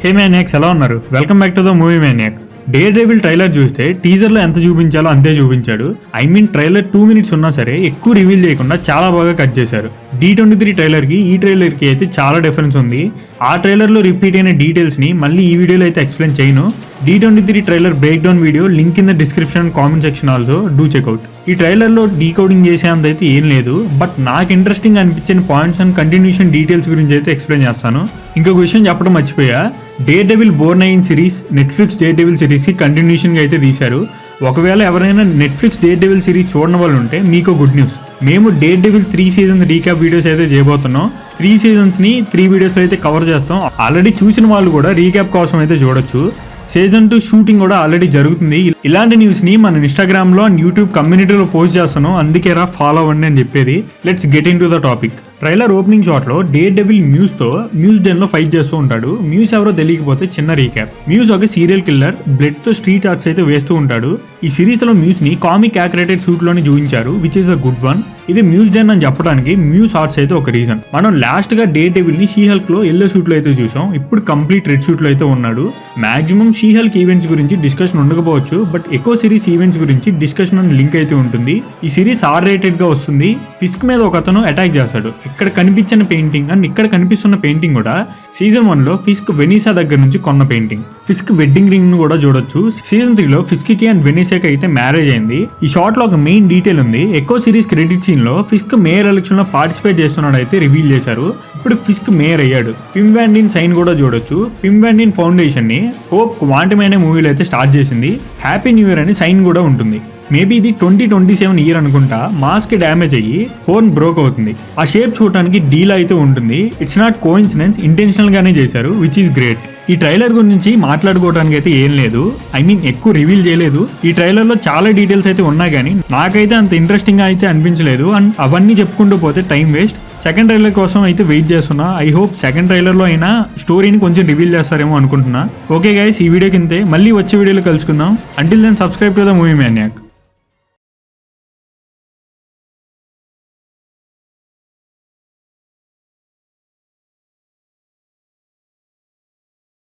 హే మ్యానియాక్స్ ఎలా ఉన్నారు? Welcome back to the Movie maniac. Dare devil trailer చూస్తే టీజర్ లో ఎంత చూపించాలో అంతే చూపించాడు. ట్రైలర్ 2 minutes ఉన్నా సరే ఎక్కువ రివీల్ చేయకుండా చాలా బాగా కట్ చేశారు. D23 ట్రైలర్ కి ఈ ట్రైలర్ కి అయితే చాలా డిఫరెన్స్ ఉంది. ఆ ట్రైలర్ లో రిపీట్ అయిన డీటెయిల్స్ ని మళ్ళీ ఈ వీడియోలో అయితే ఎక్స్ప్లెయిన్ చేయను. D23 trailer break down video link in the description and comment section also do checkout. ఈ ట్రైలర్ లో డీకోడింగ్ చేసేంత అయితే ఏం లేదు, బట్ నాకు ఇంట్రెస్టింగ్ అనిపించిన పాయింట్స్ అండ్ కంటిన్యూషన్ డీటెయిల్స్ గురించి అయితే ఎక్స్ప్లెయిన్ చేస్తాను. ఇంకొక విషయం చెప్పడం మర్చిపోయా, డేర్ డెవిల్ బోర్న్ అయిన series Netflix dare devil series కి కంటిన్యూషన్ గా అయితే తీశారు. ఒకవేళ ఎవరైనా నెట్ఫ్లిక్స్ డేర్ డెవిల్ సిరీస్ చూడని వాళ్ళు ఉంటే మీకు గుడ్ న్యూస్. మేము dare devil 3 seasons recap videos అయితే చేయబోతున్నాం. 3 seasons ని 3 వీడియోస్ అయితే కవర్ చేస్తాం. ఆల్రెడీ చూసిన వాళ్ళు కూడా రీక్యాప్ కోసం అయితే చూడొచ్చు. సీజన్ 2 షూటింగ్ కూడా ఆల్రెడీ జరుగుతుంది. ఇలాంటి న్యూస్ ని మన ఇన్స్టాగ్రామ్ లో అండ్ యూట్యూబ్ కమ్యూనిటీలో పోస్ట్ చేస్తాను, అందుకే రా ఫాలో అవ్వండి అని చెప్పేది. Let's get in to the topic. Trailer opening shot లో డేర్ డెవిల్ మ్యూస్ తో మ్యూస్ డెన్ లో ఫైట్ చేస్తూ ఉంటాడు. మ్యూస్ ఎవరో తెలియకపోతే చిన్న రీక్యాప్. మ్యూస్ ఒక సీరియల్ కిల్లర్, బ్లడ్ తో స్ట్రీట్ ఆర్ట్స్ అయితే వేస్తూ ఉంటాడు. ఈ సిరీస్ లో మ్యూస్ ని కామిక్ యాక్రేటెడ్ సూట్ లోనే చూపించారు, which is a good one. ఇది మ్యూస్ డెన్ అని చెప్పడానికి మ్యూస్ ఆర్ట్స్ అయితే ఒక రీజన్. మనం లాస్ట్ గా డేర్ డెవిల్ ని షీ హల్క్ లో ఎల్లో సూట్ లో అయితే చూసాం, ఇప్పుడు కంప్లీట్ రెడ్ సూట్ లో అయితే ఉన్నాడు. మాక్సిమం షీ హల్క్ ఈవెంట్స్ గురించి డిస్కషన్ ఉండకపోవచ్చు, బట్ ఎకో సిరీస్ ఈవెంట్స్ గురించి డిస్కషన్ అండ్ లింక్ అయితే ఉంటుంది. ఈ సిరీస్ R-rated గా వస్తుంది. ఫిస్క్ మీద ఒక అతను అటాక్ చేస్తాడు. ఇక్కడ కనిపించిన పెయింటింగ్ అండ్ ఇక్కడ కనిపిస్తున్న పెయింటింగ్ కూడా సీజన్ 1 లో ఫిస్క్ వెనీసా దగ్గర నుంచి కొన్న పెయింటింగ్. ఫిస్క్ వెడ్డింగ్ రింగ్ ను కూడా చూడొచ్చు. సీజన్ 3 లో ఫిస్క్ కి అండ్ వెనీసాకి అయితే మ్యారేజ్ అయింది. ఈ షార్ట్ లో ఒక మెయిన్ డీటెయిల్ ఉంది. ఎకో సిరీస్ క్రెడిట్ సీన్ లో ఫిస్క్ మేయర్ ఎలక్షన్ లో పార్టిసిపేట్ చేస్తున్నాడు అయితే రివీల్ చేశారు. ఇప్పుడు ఫిస్క్ మేయర్ అయ్యాడు. పిమ్ వ్యాన్ సైన్ కూడా చూడొచ్చు. పిమ్ వ్యాన్ ఫౌండేషన్ ని హోప్ క్వాంటమ్ అనే మూవీలో అయితే స్టార్ట్ చేసింది. హ్యాపీ న్యూ ఇయర్ అని సైన్ కూడా ఉంటుంది. మేబీ ఇది 2027 ఇయర్ అనుకుంటా. మాస్క్ డ్యామేజ్ అయ్యి హోర్న్ బ్రోక్ అవుతుంది. ఆ షేప్ చూడడానికి డీల్ అయితే ఉంటుంది. ఇట్స్ నాట్ కోఇన్సిడెన్స్, ఇంటెన్షనల్ గానే చేశారు, విచ్ ఈస్ గ్రేట్. ఈ ట్రైలర్ గురించి మాట్లాడుకోవడానికి అయితే ఏం లేదు. ఎక్కువ రివీల్ చేయలేదు. ఈ ట్రైలర్ లో చాలా డీటెయిల్స్ అయితే ఉన్నాయి, కానీ నాకైతే అంత ఇంట్రెస్టింగ్ గా అయితే అనిపించలేదు. అండ్ అవన్నీ చెప్పుకుంటూ పోతే టైం వేస్ట్. సెకండ్ ట్రైలర్ కోసం అయితే వెయిట్ చేస్తున్నా. ఐ హోప్ సెకండ్ ట్రైలర్ లో అయినా స్టోరీని కొంచెం రివీల్ చేస్తారేమో అనుకుంటున్నా. ఓకే గైస్, ఈ వీడియో కింద మళ్ళీ వచ్చే వీడియోలో కలుసుకుందాం. Until then subscribe to the Movie maniac.